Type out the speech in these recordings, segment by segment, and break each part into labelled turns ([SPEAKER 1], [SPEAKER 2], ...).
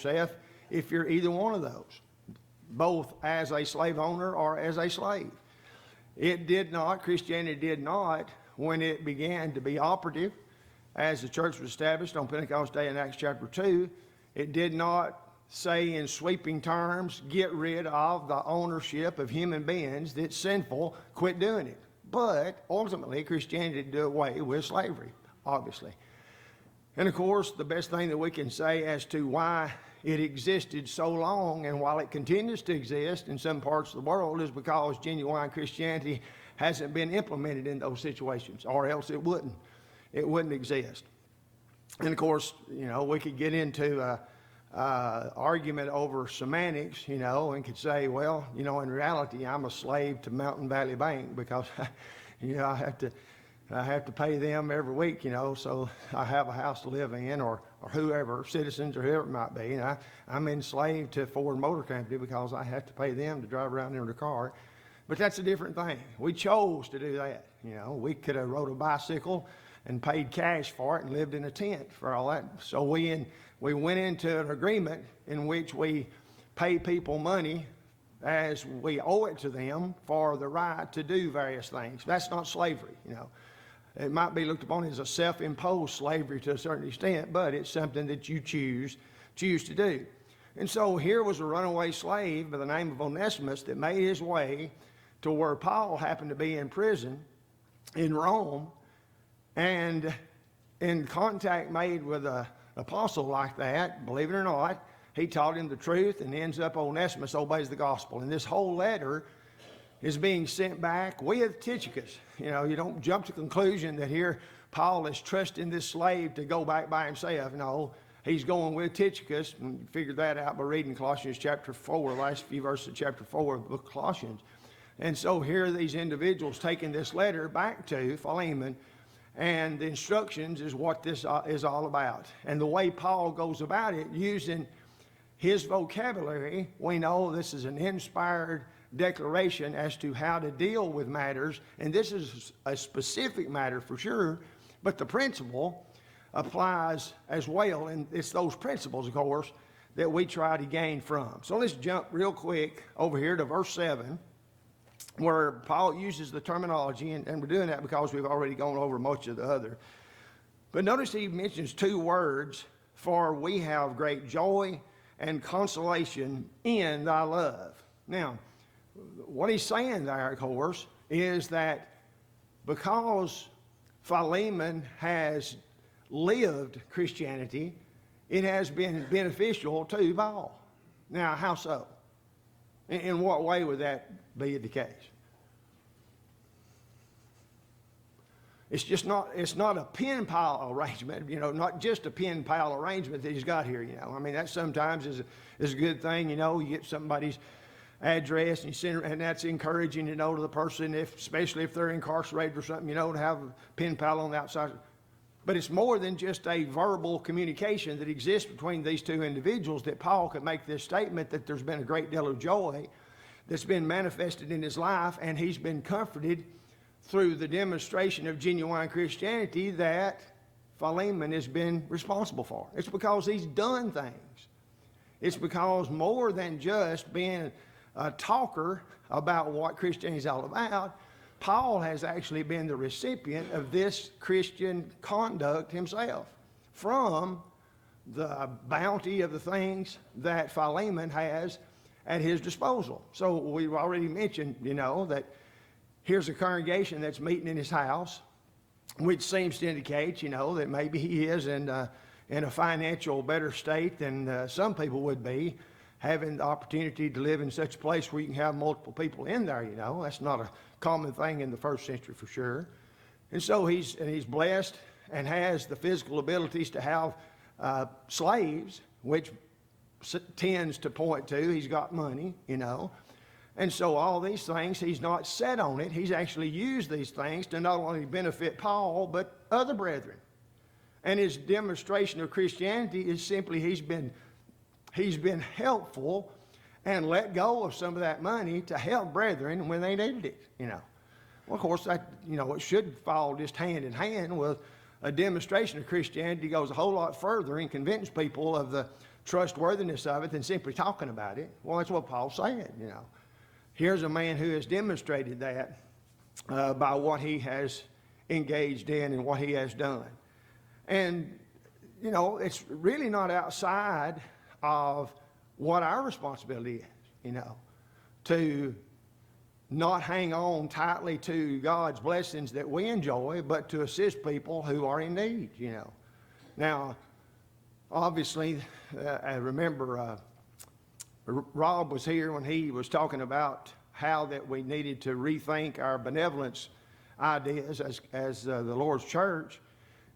[SPEAKER 1] yourself if you're either one of those, both as a slave owner or as a slave. Christianity did not, when it began to be operative, as the church was established on Pentecost Day in Acts chapter 2, it did not say in sweeping terms, get rid of the ownership of human beings that's sinful, quit doing it. But ultimately, Christianity did away with slavery, obvioly. And of course, the best thing that we can say as to why it existed so long and while it continues to exist in some parts of the world is because genuine Christianity hasn't been implemented in those situations, or else it wouldn't exist. And of course, we could get into argument over semantics, and could say, well, in reality, I'm a slave to Mountain Valley Bank because, I have to pay them every week, so I have a house to live in, or whoever, citizens or whoever it might be. And I'm enslaved to Ford Motor Company because I have to pay them to drive around in their car. But that's a different thing. We chose to do that. We could have rode a bicycle and paid cash for it and lived in a tent for all that. So we went into an agreement in which we pay people money as we owe it to them for the right to do various things. That's not slavery, It might be looked upon as a self-imposed slavery to a certain extent, but it's something that you choose to do. And so here was a runaway slave by the name of Onesimus that made his way to where Paul happened to be in prison in Rome, and in contact made with an apostle like that, believe it or not, he taught him the truth, and ends up Onesimus obeys the gospel. And this whole letter is being sent back with Tychicus. You don't jump to the conclusion that here Paul is trusting this slave to go back by himself. No, he's going with Tychicus, and you figure that out by reading Colossians chapter 4, the last few verses of chapter 4 of the book of Colossians. And so here are these individuals taking this letter back to Philemon, and the instructions is what this is all about. And the way Paul goes about it, using his vocabulary, we know this is an inspired declaration as to how to deal with matters. And this is a specific matter for sure, but the principle applies as well. And it's those principles, of course, that we try to gain from. So let's jump real quick over here to verse 7. Where Paul uses the terminology, and we're doing that because we've already gone over much of the other. But notice he mentions two words, for we have great joy and consolation in thy love. Now, what he's saying there, of course, is that because Philemon has lived Christianity, it has been beneficial to Paul. Now, how so? In what way would that be the case? It's not a pen pal arrangement, not just a pen pal arrangement that he's got here, I mean, that sometimes is a good thing, you get somebody's address and you send, and that's encouraging, to the person, especially if they're incarcerated or something, to have a pen pal on the outside. But it's more than just a verbal communication that exists between these two individuals that Paul could make this statement that there's been a great deal of joy that's been manifested in his life, and he's been comforted through the demonstration of genuine Christianity that Philemon has been responsible for. It's because he's done things. It's because more than just being a talker about what Christianity is all about, Paul has actually been the recipient of this Christian conduct himself from the bounty of the things that Philemon has at his disposal. So we've already mentioned, that here's a congregation that's meeting in his house, which seems to indicate, that maybe he is in a financial better state than some people would be, having the opportunity to live in such a place where you can have multiple people in there, That's not a common thing in the first century for sure. And so he's blessed and has the physical abilities to have slaves, which tends to point to he's got money, And so all these things, he's not set on it. He's actually used these things to not only benefit Paul, but other brethren. And his demonstration of Christianity is simply he's been helpful and let go of some of that money to help brethren when they needed it, Well, of course, that, it should fall just hand in hand with a demonstration of Christianity goes a whole lot further and convince people of the trustworthiness of it than simply talking about it. Well, that's what Paul's saying, Here's a man who has demonstrated that by what he has engaged in and what he has done. And, it's really not outside of what our responsibility is, to not hang on tightly to God's blessings that we enjoy, but to assist people who are in need, Now, obviously, I remember Rob was here when he was talking about how that we needed to rethink our benevolence ideas as the Lord's church,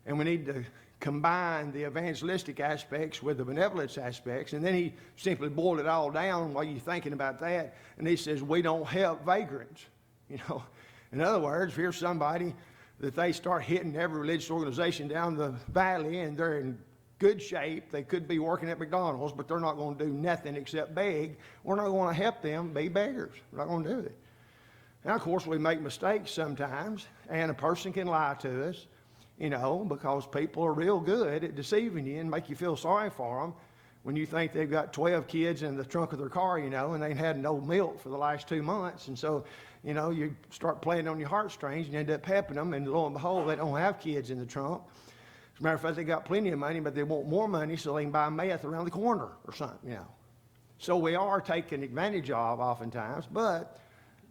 [SPEAKER 1] and we need to combine the evangelistic aspects with the benevolence aspects. And then he simply boiled it all down while you're thinking about that, and he says we don't help vagrants. In other words, if here's somebody that they start hitting every religious organization down the valley and they're in good shape, they could be working at McDonald's, but they're not going to do nothing except beg. We're not going to help them be beggars. We're not going to do it. Now, of course, we make mistakes sometimes, and a person can lie to us, because people are real good at deceiving you and make you feel sorry for them when you think they've got 12 kids in the trunk of their car, and they ain't had no milk for the last 2 months. And so, you start playing on your heartstrings and you end up helping them, and lo and behold, they don't have kids in the trunk. As a matter of fact, they got plenty of money, but they want more money so they can buy meth around the corner or something, So we are taken advantage of oftentimes, but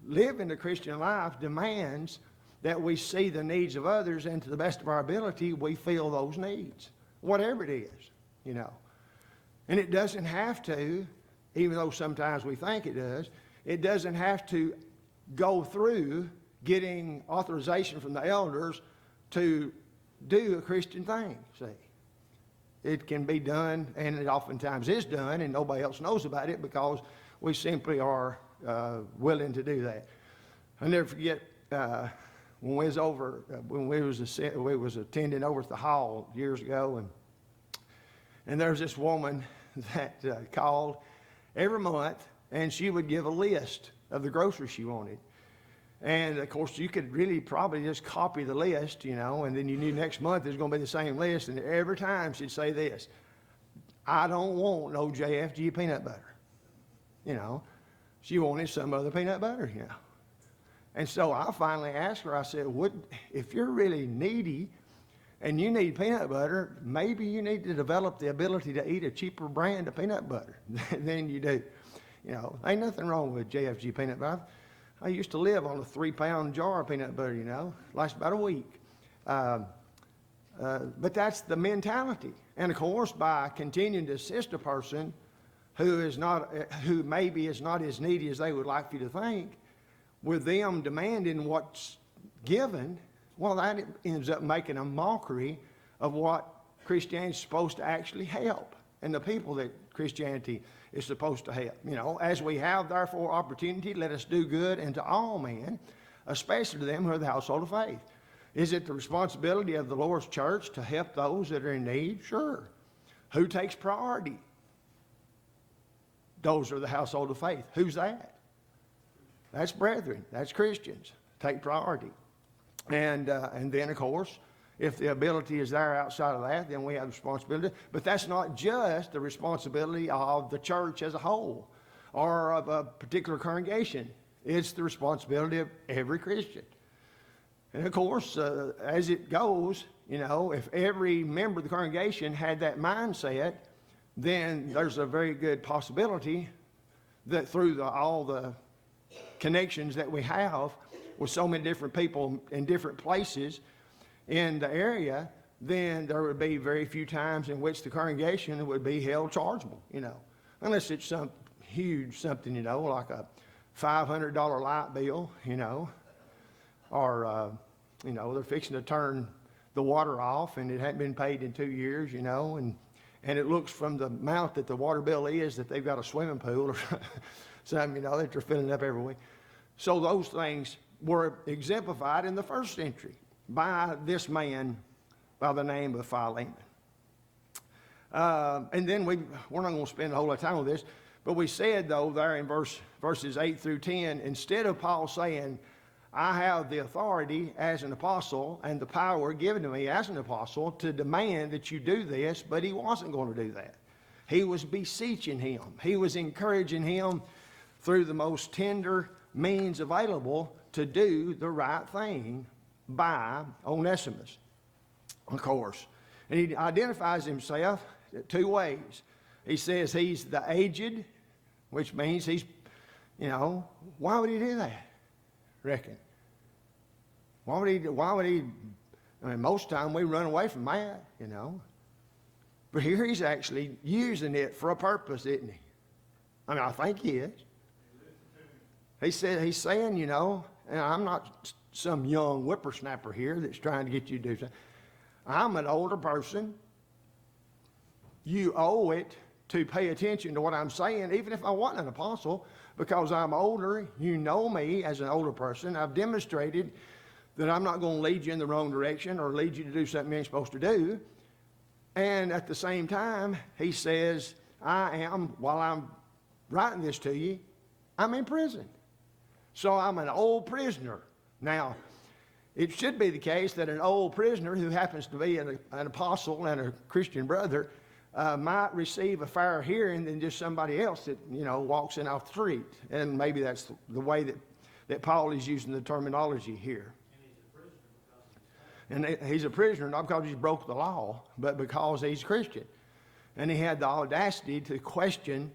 [SPEAKER 1] living the Christian life demands that we see the needs of others, and to the best of our ability, we fill those needs, whatever it is, And it doesn't have to, even though sometimes we think it does, it doesn't have to go through getting authorization from the elders to do a Christian thing, see. It can be done, and it oftentimes is done, and nobody else knows about it because we simply are willing to do that. I'll never forget when we was attending over at the hall years ago, and there's this woman that called every month, and she would give a list of the groceries she wanted. And of course, you could really probably just copy the list, and then you knew next month there's going to be the same list. And every time she'd say this: I don't want no JFG peanut butter. She wanted some other peanut butter, And so I finally asked her, I said, if you're really needy and you need peanut butter, maybe you need to develop the ability to eat a cheaper brand of peanut butter than you do. Ain't nothing wrong with JFG peanut butter. I used to live on a 3-pound jar of peanut butter, lasts about a week. But that's the mentality. And of course, by continuing to assist a person who maybe is not as needy as they would like you to think, with them demanding what's given, well, that ends up making a mockery of what Christianity is supposed to actually help, and the people that Christianity is supposed to help. As we have therefore opportunity, let us do good unto all men, especially to them who are the household of faith. Is it the responsibility of the Lord's church to help those that are in need? Sure. Who takes priority? Those are the household of faith. Who's that? That's brethren. That's Christians. Take priority. And then, of course, if the ability is there outside of that, then we have responsibility. But that's not just the responsibility of the church as a whole or of a particular congregation. It's the responsibility of every Christian. And of course, as it goes, if every member of the congregation had that mindset, then there's a very good possibility that through all the connections that we have with so many different people in different places in the area, then there would be very few times in which the congregation would be held chargeable, unless it's some huge something, like a $500 light bill, or, they're fixing to turn the water off and it hadn't been paid in 2 years, and it looks from the amount that the water bill is that they've got a swimming pool or something, that they're filling up every week. So those things were exemplified in the first century by this man by the name of Philemon. And then we're not going to spend a whole lot of time on this, but we said, though, there in verses 8 through 10, instead of Paul saying, I have the authority as an apostle and the power given to me as an apostle to demand that you do this, but he wasn't going to do that. He was beseeching him. He was encouraging him through the most tender means available to do the right thing by Onesimus, of course. And he identifies himself two ways. He says he's the aged, which means he's, why would he do that? Reckon. Why would he, most time we run away from that, But here he's actually using it for a purpose, isn't he? I think he is. He's saying, and I'm not some young whippersnapper here that's trying to get you to do something. I'm an older person. You owe it to pay attention to what I'm saying, even if I wasn't an apostle, because I'm older. You know me as an older person. I've demonstrated that I'm not going to lead you in the wrong direction or lead you to do something you ain't supposed to do. And at the same time, he says, while I'm writing this to you, I'm in prison. So I'm an old prisoner. Now, it should be the case that an old prisoner who happens to be an apostle and a Christian brother might receive a fair hearing than just somebody else that, walks in off the street. And maybe that's the way that Paul is using the terminology here. And he's a prisoner not because he's broke the law, but because he's Christian. And he had the audacity to question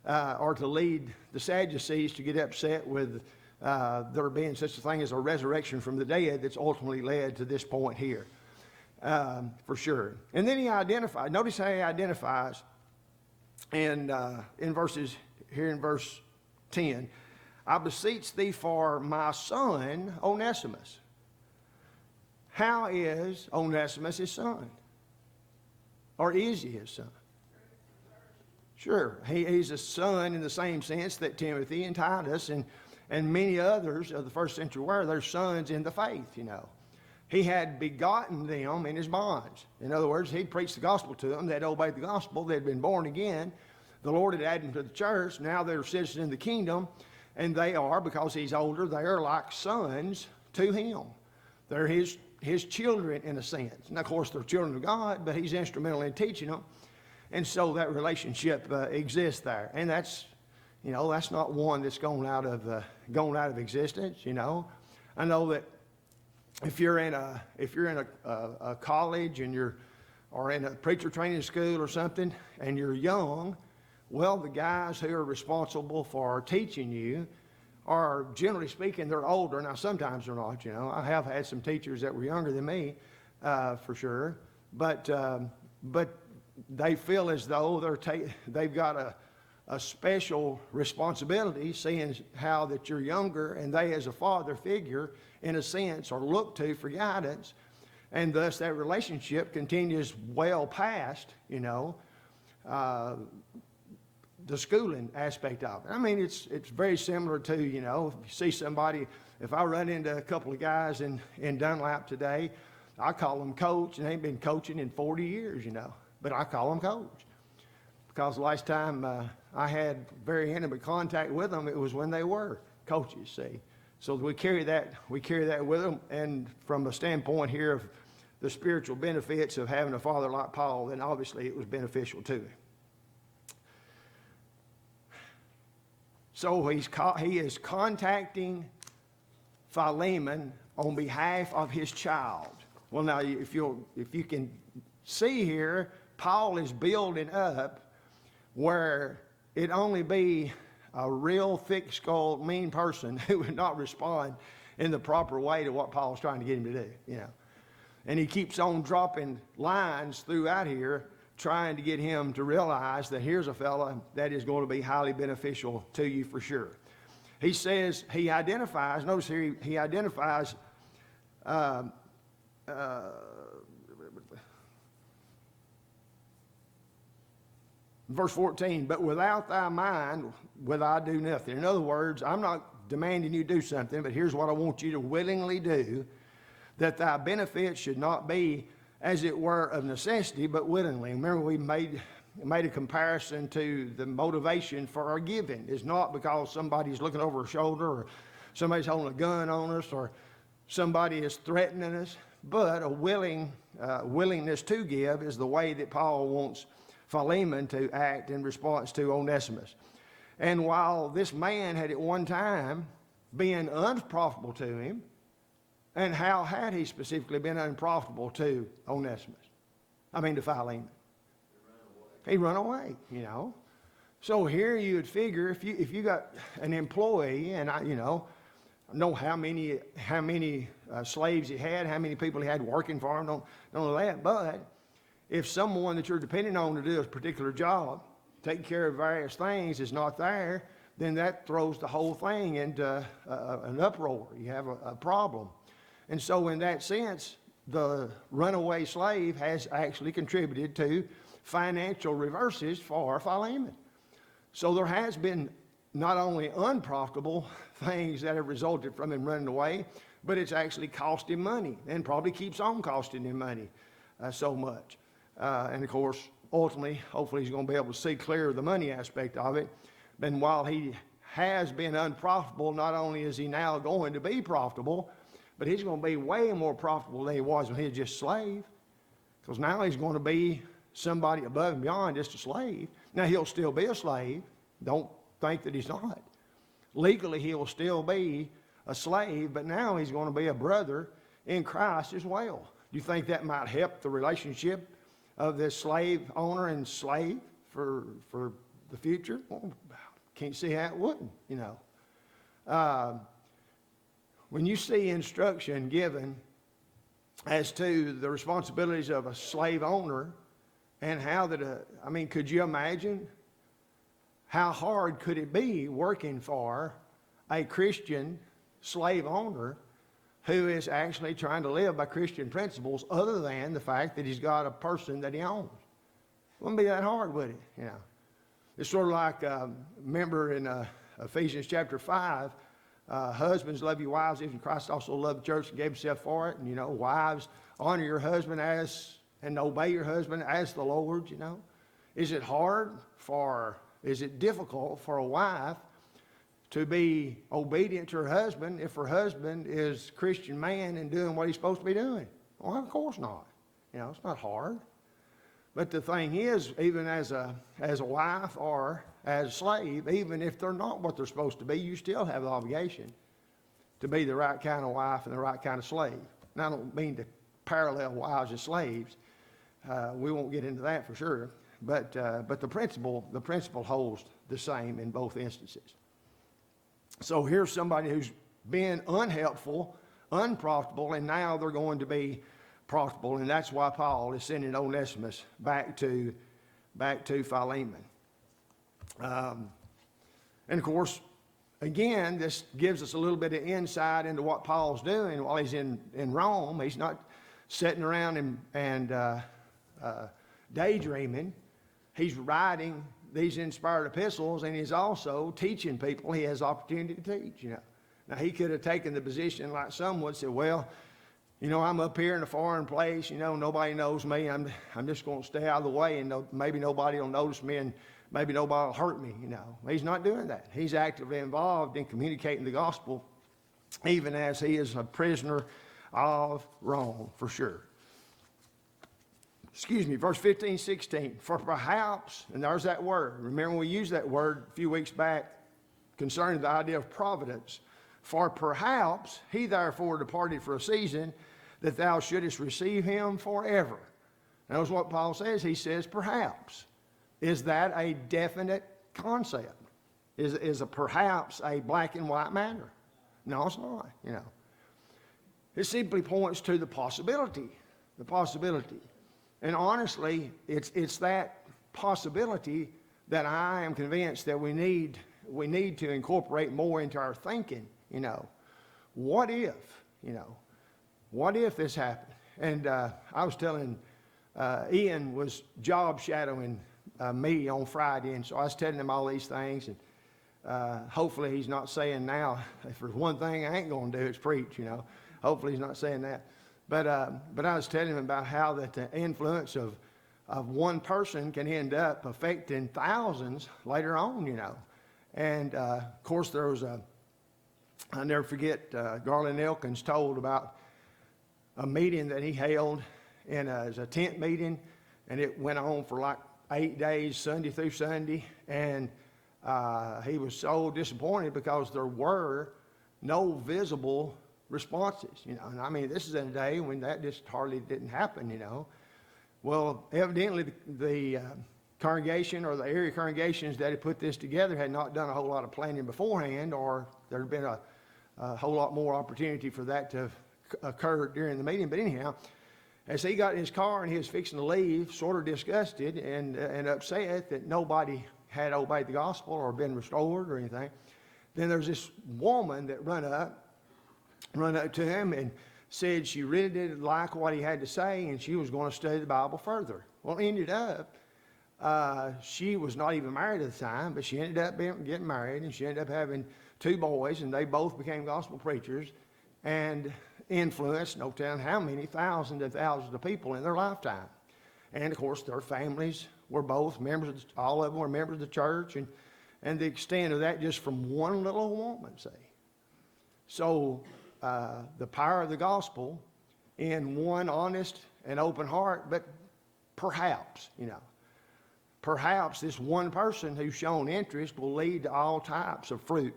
[SPEAKER 1] or to lead the Sadducees to get upset with there being such a thing as a resurrection from the dead that's ultimately led to this point here, for sure. And then he identified, notice how he identifies in verse 10, I beseech thee for my son Onesimus. How is Onesimus his son? Or is he his son? Sure, he's a son in the same sense that Timothy and Titus and many others of the first century were. They're sons in the faith, He had begotten them in his bonds. In other words, he'd preached the gospel to them. They'd obeyed the gospel. They'd been born again. The Lord had added them to the church. Now they're citizens in the kingdom. And they are, because he's older, they are like sons to him. They're his children in a sense. And of course, they're children of God, but he's instrumental in teaching them. And so that relationship exists there. And that's not one that's gone out of existence. I know that if you're in a college and or in a preacher training school or something, and you're young, well, the guys who are responsible for teaching you are, generally speaking, they're older. Now, sometimes they're not. I have had some teachers that were younger than me, for sure, but they feel as though they've got a special responsibility, seeing how that you're younger, and they, as a father figure, in a sense, are looked to for guidance, and thus that relationship continues well past, the schooling aspect of it. It's very similar to, if you see somebody, if I run into a couple of guys in Dunlap today, I call them coach, and they've been coaching in 40 years, but I call them coach. Because the last time I had very intimate contact with them, it was when they were coaches, see. So we carry that with them, and from a standpoint here of the spiritual benefits of having a father like Paul, then obviously it was beneficial to him. So he is contacting Philemon on behalf of his child. Well, now, if you can see here, Paul is building up where it only be a real thick-skulled, mean person who would not respond in the proper way to what Paul's trying to get him to do, And he keeps on dropping lines throughout here, trying to get him to realize that here's a fella that is going to be highly beneficial to you for sure. He says, he identifies, notice here, he identifies verse 14, but without thy mind will I do nothing. In other words, I'm not demanding you do something, but here's what I want you to willingly do, that thy benefit should not be, as it were, of necessity, but willingly. Remember, we made a comparison to the motivation for our giving. It's not because somebody's looking over our shoulder, or somebody's holding a gun on us, or somebody is threatening us, but a willingness to give is the way that Paul wants Philemon to act in response to Onesimus. And while this man had at one time been unprofitable to him, and how had he specifically been unprofitable to Onesimus? To Philemon. He run away, you know. So here you would figure if you got an employee, and I know how many slaves he had, how many people he had working for him, don't know that. But if someone that you're depending on to do a particular job, taking care of various things, is not there, then that throws the whole thing into an uproar. You have a problem. And so in that sense, the runaway slave has actually contributed to financial reverses for Philemon. So there has been not only unprofitable things that have resulted from him running away, but it's actually cost him money and probably keeps on costing him money so much. And of course, ultimately, hopefully he's going to be able to see clear of the money aspect of it. And while he has been unprofitable, not only is he now going to be profitable, but he's going to be way more profitable than he was when he was just a slave. Because now he's going to be somebody above and beyond just a slave. Now he'll still be a slave. Don't think that he's not. Legally, he will still be a slave, but now he's going to be a brother in Christ as well. Do you think that might help the relationship of this slave owner and slave for the future? Well, can't see how it wouldn't, you know. When you see instruction given as to the responsibilities of a slave owner and how that, could you imagine how hard could it be working for a Christian slave owner who is actually trying to live by Christian principles other than the fact that he's got a person that he owns? It wouldn't be that hard, would it? You know, it's sort of like, remember in Ephesians chapter 5, husbands, love your wives, even Christ also loved the church and gave himself for it. And, you know, wives, honor your husband and obey your husband as the Lord, you know. Is it difficult for a wife to be obedient to her husband if her husband is a Christian man and doing what he's supposed to be doing? Well, of course not. You know, it's not hard. But the thing is, even as a wife or as a slave, even if they're not what they're supposed to be, you still have the obligation to be the right kind of wife and the right kind of slave. Now, I don't mean to parallel wives and slaves. We won't get into that for sure. But the principle holds the same in both instances. So here's somebody who's been unhelpful, unprofitable, and now they're going to be profitable, and that's why Paul is sending Onesimus back to Philemon. And of course, again, this gives us a little bit of insight into what Paul's doing while he's in Rome. He's not sitting around and daydreaming. He's writing these inspired epistles, and he's also teaching people. He has opportunity to teach, you know. Now, he could have taken the position like some would say, well, you know, I'm up here in a foreign place, you know, nobody knows me. I'm just going to stay out of the way, and maybe nobody will notice me, and maybe nobody will hurt me, you know. He's not doing that. He's actively involved in communicating the gospel, even as he is a prisoner of Rome, for sure. Verse 15, 16. For perhaps, and there's that word. Remember we used that word a few weeks back concerning the idea of providence. For perhaps he therefore departed for a season, that thou shouldest receive him forever. Notice what Paul says. He says perhaps. Is that a definite concept? Is a perhaps a black and white matter? No, it's not, you know. It simply points to the possibility. The possibility. And honestly, it's that possibility that I am convinced that we need to incorporate more into our thinking, you know. What if, you know, what if this happened? And I was telling, Ian was job shadowing me on Friday, and so I was telling him all these things, and hopefully he's not saying now, if there's one thing I ain't going to do, it's preach, you know. Hopefully he's not saying that. But I was telling him about how that the influence of one person can end up affecting thousands later on, you know. And, of course, there was I'll never forget, Garland Elkins told about a meeting that he held as a tent meeting, and it went on for like 8 days, Sunday through Sunday, and he was so disappointed because there were no visible responses, And I mean, this is in a day when that just hardly didn't happen, Well, evidently the congregation or the area congregations that had put this together had not done a whole lot of planning beforehand, or there had been a whole lot more opportunity for that to occur during the meeting. But anyhow, as he got in his car and he was fixing to leave, sort of disgusted and upset that nobody had obeyed the gospel or been restored or anything, then there's this woman that run up to him and said she really didn't like what he had to say and she was going to study the Bible further. Well, ended up, she was not even married at the time, but she ended up getting married, and she ended up having 2 boys, and they both became gospel preachers and influenced no telling how many thousands and thousands of people in their lifetime. And of course, their families were both members, all of them were members of the church, and the extent of that just from one little woman, see. So the power of the gospel in one honest and open heart, but perhaps, perhaps this one person who's shown interest will lead to all types of fruit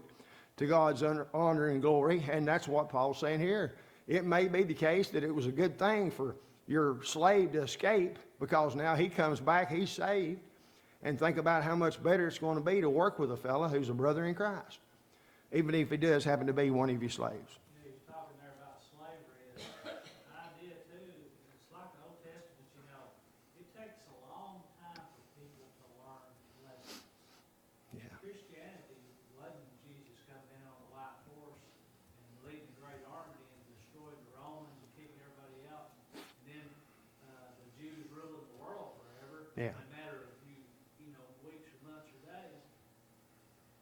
[SPEAKER 1] to God's honor and glory, and that's what Paul's saying here. It may be the case that it was a good thing for your slave to escape, because now he comes back, he's saved, and think about how much better it's going to be to work with a fellow who's a brother in Christ, even if he does happen to be one of your slaves.
[SPEAKER 2] He's talking there about slavery. An idea too. It's like the Old Testament. It takes a long time for people to learn lessons.
[SPEAKER 1] Yeah.
[SPEAKER 2] Christianity wasn't Jesus coming in on a white horse and leading a great army and destroying the Romans and kicking everybody out, and then the Jews ruling the world forever.
[SPEAKER 1] Yeah.
[SPEAKER 2] In a matter of a few, weeks or months or days.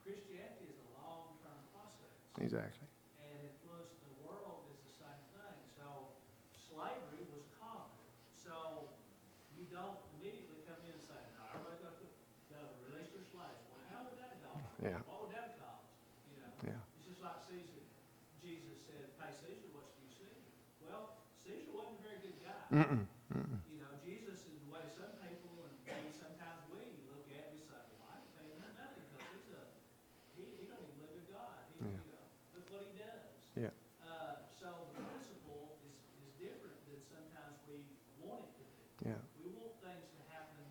[SPEAKER 2] Christianity is a long-term process.
[SPEAKER 1] Exactly.
[SPEAKER 2] And influence the world is the same thing. So slavery was common. So you don't immediately come in and say, no, everybody's got to release their slaves. Well, how would that go?
[SPEAKER 1] Yeah.
[SPEAKER 2] What would that cost?
[SPEAKER 1] Yeah.
[SPEAKER 2] It's just like Caesar. Jesus said, pay Caesar what's due Caesar. Well, Caesar wasn't a very good guy. Jesus is the way some people, and maybe sometimes we look at and we say, well, I ain't paying him nothing because he don't even live with God. Look what he does.
[SPEAKER 1] Yeah.
[SPEAKER 2] So the principle is different than sometimes we want it to be.
[SPEAKER 1] Yeah.
[SPEAKER 2] We want things to happen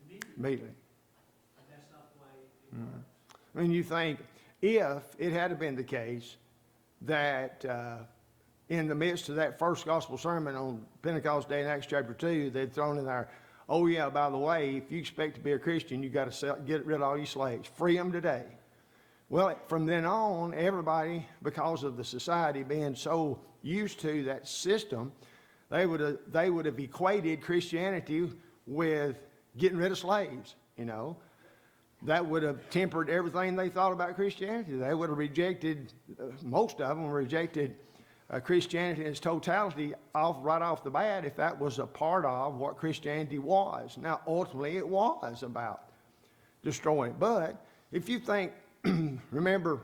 [SPEAKER 2] immediately.
[SPEAKER 1] Immediately.
[SPEAKER 2] And that's not the way it works.
[SPEAKER 1] I mean, you think if it had been the case that in the midst of that first gospel sermon on Pentecost Day in Acts chapter 2, they'd thrown in there, oh yeah, by the way, if you expect to be a Christian, you got to get rid of all your slaves. Free them today. Well, from then on, everybody, because of the society being so used to that system, they would have equated Christianity with getting rid of slaves, That would have tempered everything they thought about Christianity. They would have rejected, most of them rejected Christianity in its totality right off the bat if that was a part of what Christianity was. Now, ultimately, it was about destroying it. But if you think, remember,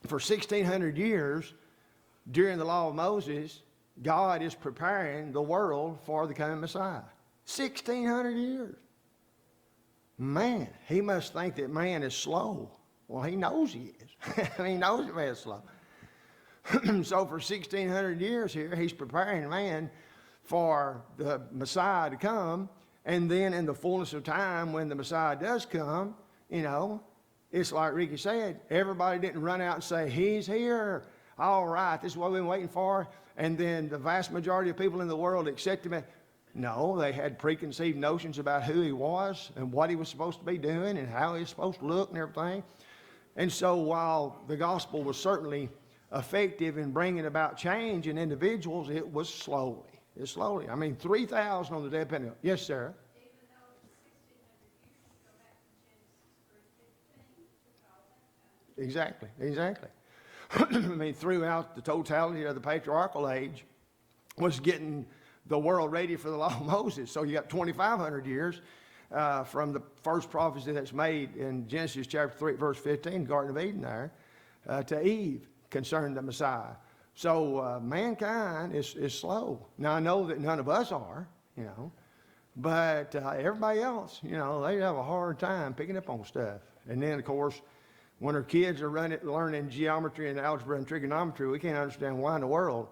[SPEAKER 1] for 1,600 years during the law of Moses, God is preparing the world for the coming Messiah. 1,600 years. Man, he must think that man is slow. Well, he knows he is. He knows that man is slow. So for 1,600 years here, he's preparing man for the Messiah to come. And then in the fullness of time, when the Messiah does come, it's like Ricky said, everybody didn't run out and say, he's here. All right, this is what we've been waiting for. And then the vast majority of people in the world accepted him. No, they had preconceived notions about who he was and what he was supposed to be doing and how he was supposed to look and everything. And so while the gospel was certainly effective in bringing about change in individuals, it was slowly. It's slowly. I mean, 3,000 on the day of Pentecost. Yes, Sarah?
[SPEAKER 3] Even though it's 1,600 years, go back to Genesis 3:15 to all that time.
[SPEAKER 1] Exactly. I mean, throughout the totality of the patriarchal age was getting the world ready for the law of Moses. So you got 2,500 years from the first prophecy that's made in Genesis chapter 3, verse 15, Garden of Eden there, to Eve concerning the Messiah. So mankind is slow. Now, I know that none of us are, But everybody else, you know, they have a hard time picking up on stuff. And then, of course, when our kids are learning geometry and algebra and trigonometry, we can't understand why in the world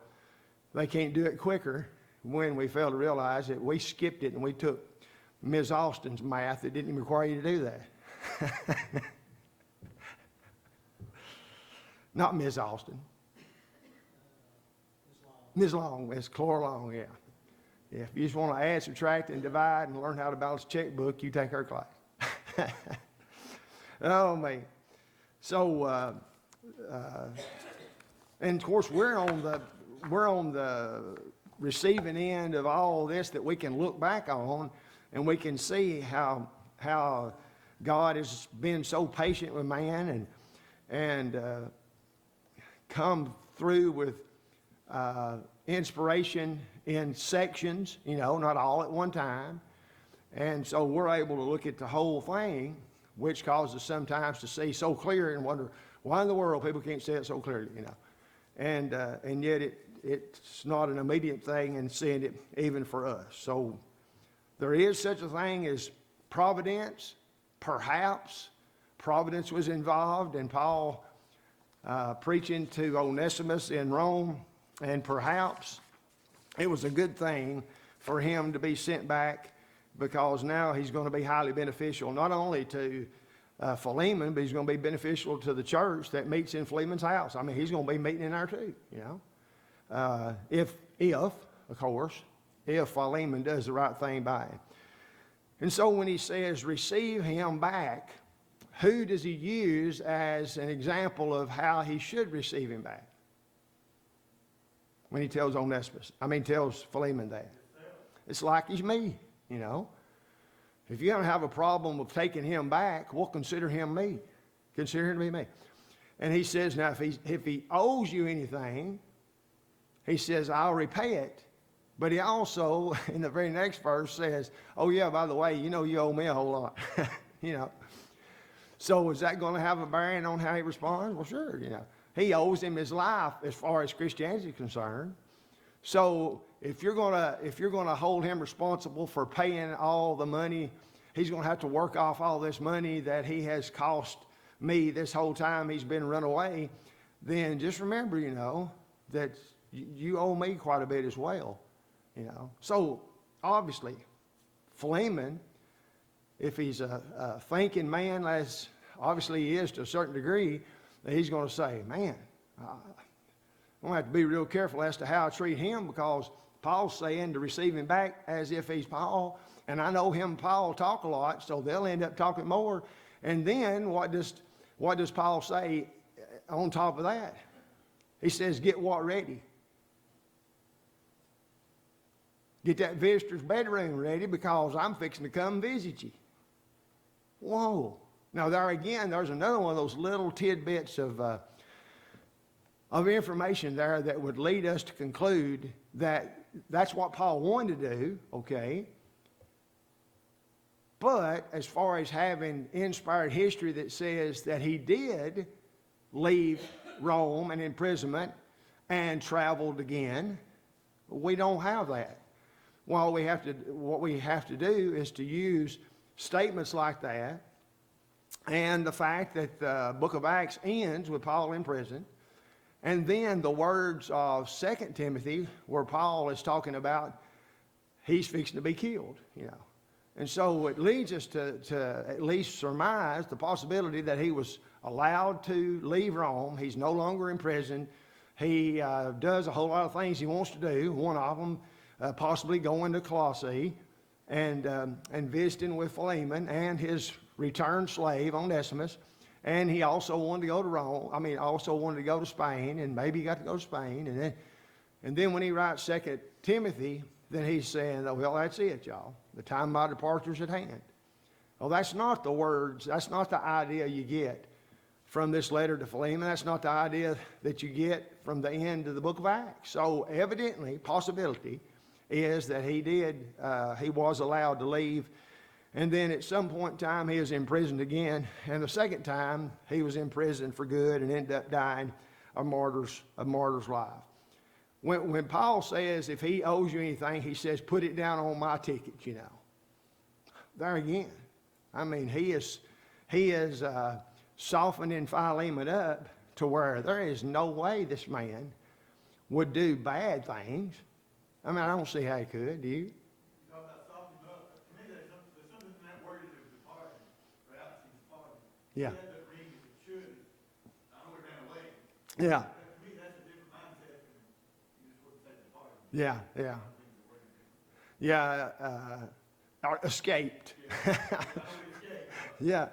[SPEAKER 1] they can't do it quicker when we fail to realize that we skipped it and we took Ms. Austin's math that didn't even require you to do that. Not Ms. Austin. Ms. Long, Ms. Clora Long, yeah. Yeah, if you just want to add, subtract, and divide and learn how to balance a checkbook, you take her class. Oh, man. So, and of course, we're on the receiving end of all this that we can look back on, and we can see how God has been so patient with man and come through with inspiration in sections, you know, not all at one time. And so we're able to look at the whole thing, which causes us sometimes to see so clear and wonder why in the world people can't see it so clearly, you know. And yet it's not an immediate thing in seeing it even for us. So there is such a thing as providence. Perhaps providence was involved in Paul preaching to Onesimus in Rome, and perhaps it was a good thing for him to be sent back, because now he's going to be highly beneficial, not only to Philemon, but he's going to be beneficial to the church that meets in Philemon's house. I mean, he's going to be meeting in there too, you know. If of course, if Philemon does the right thing by him. And so when he says, receive him back, who does he use as an example of how he should receive him back? When he tells tells Philemon that. It's like he's me, you know. If you're going to have a problem with taking him back, well, consider him me. Consider him to be me. And he says, now, if he owes you anything, he says, I'll repay it. But he also, in the very next verse, says, oh, yeah, by the way, you know you owe me a whole lot. You know. So is that going to have a bearing on how he responds? Well, sure, you know. He owes him his life as far as Christianity is concerned. So if you're going to hold him responsible for paying all the money, he's going to have to work off all this money that he has cost me this whole time he's been run away. Then just remember, you know, that you owe me quite a bit as well. You know. So obviously, Philemon, if he's a thinking man, as obviously he is to a certain degree, he's going to say, man, I'm going to have to be real careful as to how I treat him, because Paul's saying to receive him back as if he's Paul. And I know him and Paul talk a lot, so they'll end up talking more. And then what does Paul say on top of that? He says, get what ready? Get that visitor's bedroom ready, because I'm fixing to come visit you. Whoa. Now there again, there's another one of those little tidbits of information there that would lead us to conclude that that's what Paul wanted to do, okay? But as far as having inspired history that says that he did leave Rome and imprisonment and traveled again, we don't have that. What we have to do is to use statements like that, and the fact that the book of Acts ends with Paul in prison, and then the words of 2 Timothy, where Paul is talking about he's fixing to be killed, you know. And so it leads us to at least surmise the possibility that he was allowed to leave Rome. He's no longer in prison. He does a whole lot of things he wants to do. One of them possibly going to Colossae and visiting with Philemon and his returned slave Onesimus. And he also wanted to go to Rome. Also wanted to go to Spain, and maybe he got to go to Spain. And then when he writes 2 Timothy, then he's saying, oh, well, that's it, y'all. The time of my departure is at hand. Well, that's not the words, that's not the idea you get from this letter to Philemon. That's not the idea that you get from the end of the book of Acts. So evidently, possibility is that he was allowed to leave. And then at some point in time, he was imprisoned again. And the second time, he was in prison for good and ended up dying a martyr's life. When Paul says if he owes you anything, he says, put it down on my ticket, you know. there again, I mean, he is softening Philemon up to where there is no way this man would do bad things. I mean, I don't see how he could, do you?
[SPEAKER 3] You talk about softening up. To me, there's something in that word that was departing, or out seems departing.
[SPEAKER 1] Yeah.
[SPEAKER 3] He had that ring as it should. I know he ran away.
[SPEAKER 1] Yeah,
[SPEAKER 3] To me, that's a different mindset than you just wouldn't say departing.
[SPEAKER 1] yeah, yeah. Yeah, or escaped. Yeah,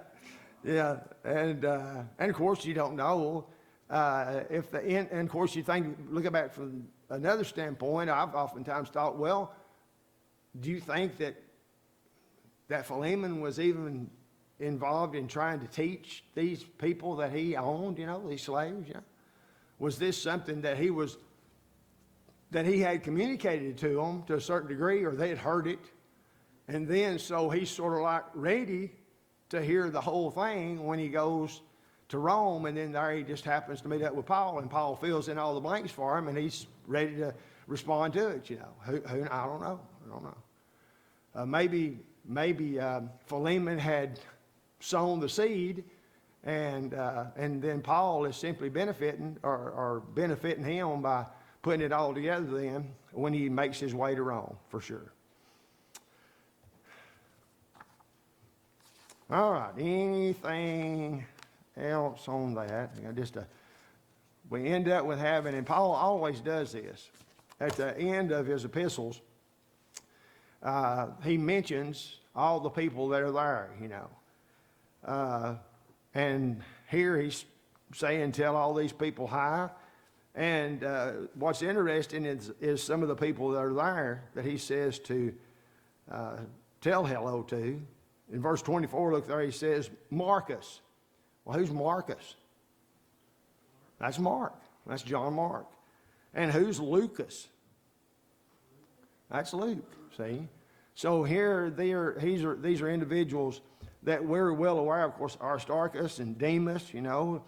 [SPEAKER 1] yeah, and of course you don't know if the end. And of course you think, look at it from another standpoint. I've oftentimes thought, well, do you think that Philemon was even involved in trying to teach these people that he owned? You know, these slaves. Yeah, was this something that he had communicated to them to a certain degree, or they had heard it? And then, so he's sort of like ready to hear the whole thing when he goes to Rome, and then there he just happens to meet up with Paul, and Paul fills in all the blanks for him, and he's ready to respond to it, you know. Who I don't know. Maybe Philemon had sown the seed, and then Paul is simply benefiting him by putting it all together then when he makes his way to Rome, for sure. All right, anything else on that? You know, we end up with having, and Paul always does this, at the end of his epistles, he mentions all the people that are there, you know. And here he's saying, tell all these people hi. And what's interesting is some of the people that are there that he says to tell hello to. In verse 24, look there, he says, Marcus. Well, who's Marcus? That's Mark. That's John Mark. And who's Lucas? That's Luke, see? So here, these are individuals that we're well aware of course, Aristarchus and Demas, you know.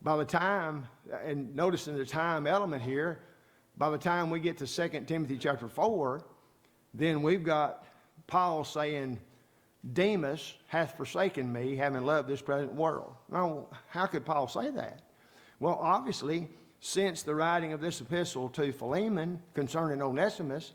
[SPEAKER 1] By the time, and noticing the time element here, by the time we get to 2 Timothy chapter 4, then we've got Paul saying, Demas hath forsaken me, having loved this present world. Now, how could Paul say that? Well, obviously, since the writing of this epistle to Philemon concerning Onesimus,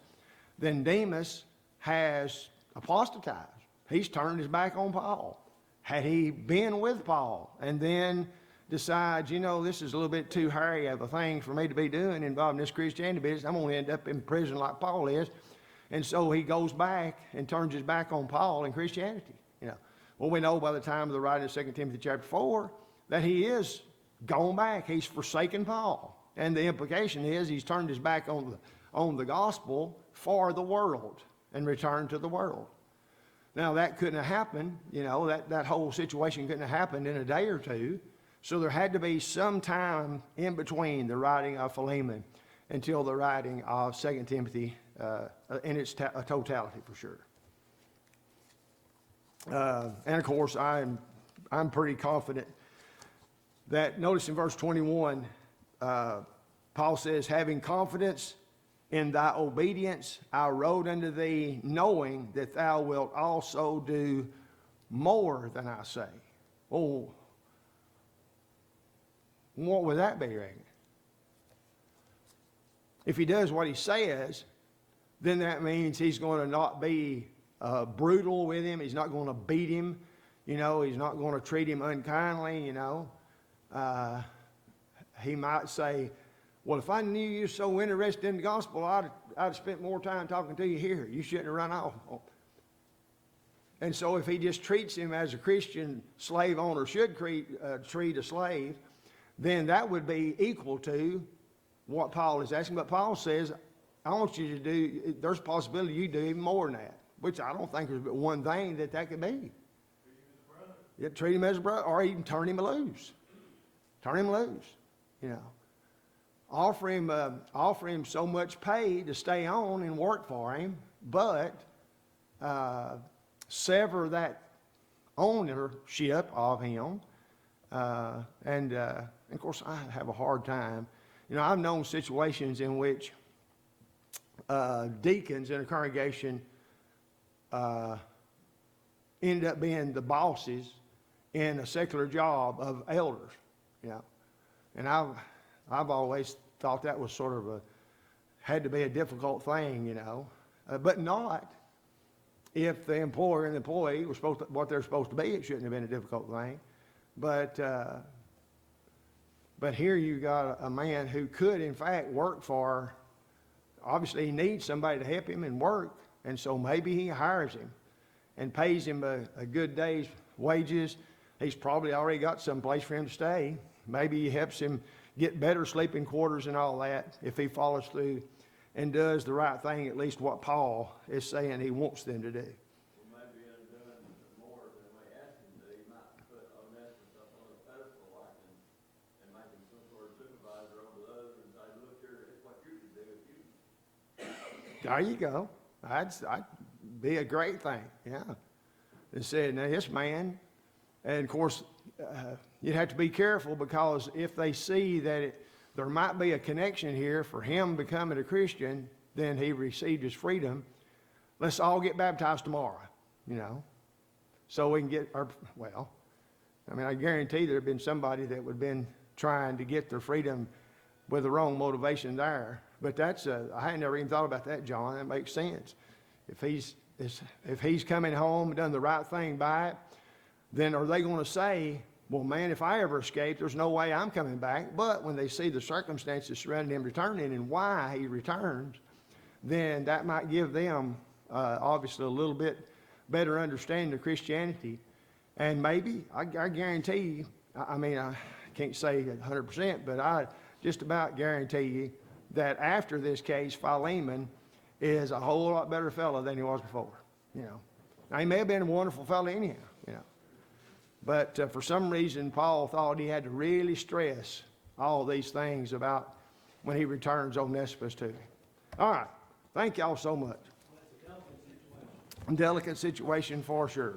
[SPEAKER 1] then Demas has apostatized. He's turned his back on Paul. Had he been with Paul and then decides, you know, this is a little bit too hairy of a thing for me to be doing involved in this Christianity business, I'm going to end up in prison like Paul is. And so he goes back and turns his back on Paul and Christianity. You know, well, we know by the time of the writing of 2 Timothy chapter 4 that he is gone back. He's forsaken Paul. And the implication is he's turned his back on the gospel for the world and returned to the world. Now, that couldn't have happened. You know, that whole situation couldn't have happened in a day or two. So there had to be some time in between the writing of Philemon until the writing of 2 Timothy in its totality, for sure. And of course, I'm pretty confident that, notice in verse 21, Paul says, having confidence in thy obedience, I wrote unto thee, knowing that thou wilt also do more than I say. Oh, what would that be, Reagan? If he does what he says, then that means he's going to not be brutal with him. He's not going to beat him. You know, he's not going to treat him unkindly, you know. He might say, well, if I knew you were so interested in the gospel, I'd have spent more time talking to you here. You shouldn't have run off. And so if he just treats him as a Christian slave owner should treat a slave, then that would be equal to what Paul is asking. But Paul says, I want you to do, there's a possibility you do even more than that, which I don't think there's but one thing that could be. Yeah, treat him as a brother, or even turn him loose. Turn him loose, you know. Offer him so much pay to stay on and work for him, but sever that ownership of him. And of course, I have a hard time. You know, I've known situations in which deacons in a congregation ended up being the bosses in a secular job of elders, you know. And I've always thought that was sort of had to be a difficult thing, you know, but not if the employer and the employee were what they're supposed to be. It shouldn't have been a difficult thing, but here you got a man who could, in fact, work for. Obviously, he needs somebody to help him and work, and so maybe he hires him and pays him a good day's wages. He's probably already got some place for him to stay. Maybe he helps him get better sleeping quarters and all that if he follows through and does the right thing, at least what Paul is saying he wants them to do.
[SPEAKER 4] Well, maybe in doing more than we asked him to, he might put Onesimus up on a pedestal like and make him some sort of supervisor over the others and say, look, it's what you can do if you.
[SPEAKER 1] There you go. That'd be a great thing, yeah. They said, now this man, and of course, you'd have to be careful because if they see that there might be a connection here for him becoming a Christian, then he received his freedom. Let's all get baptized tomorrow, you know, so we can get our, well, I mean, I guarantee there had been somebody that would have been trying to get their freedom with the wrong motivation there. But that's, I hadn't never even thought about that, John. That makes sense. If he's coming home and done the right thing by it, then are they going to say, well, man, if I ever escape, there's no way I'm coming back. But when they see the circumstances surrounding him returning and why he returns, then that might give them, obviously, a little bit better understanding of Christianity. And maybe, I guarantee you, I mean, I can't say 100%, but I just about guarantee you that after this case, Philemon is a whole lot better fellow than he was before, you know. Now, he may have been a wonderful fellow anyhow, you know. But for some reason, Paul thought he had to really stress all these things about when he returns Onesimus to him. All right. Thank y'all so much.
[SPEAKER 2] Well, it's a delicate situation.
[SPEAKER 1] Delicate situation for sure.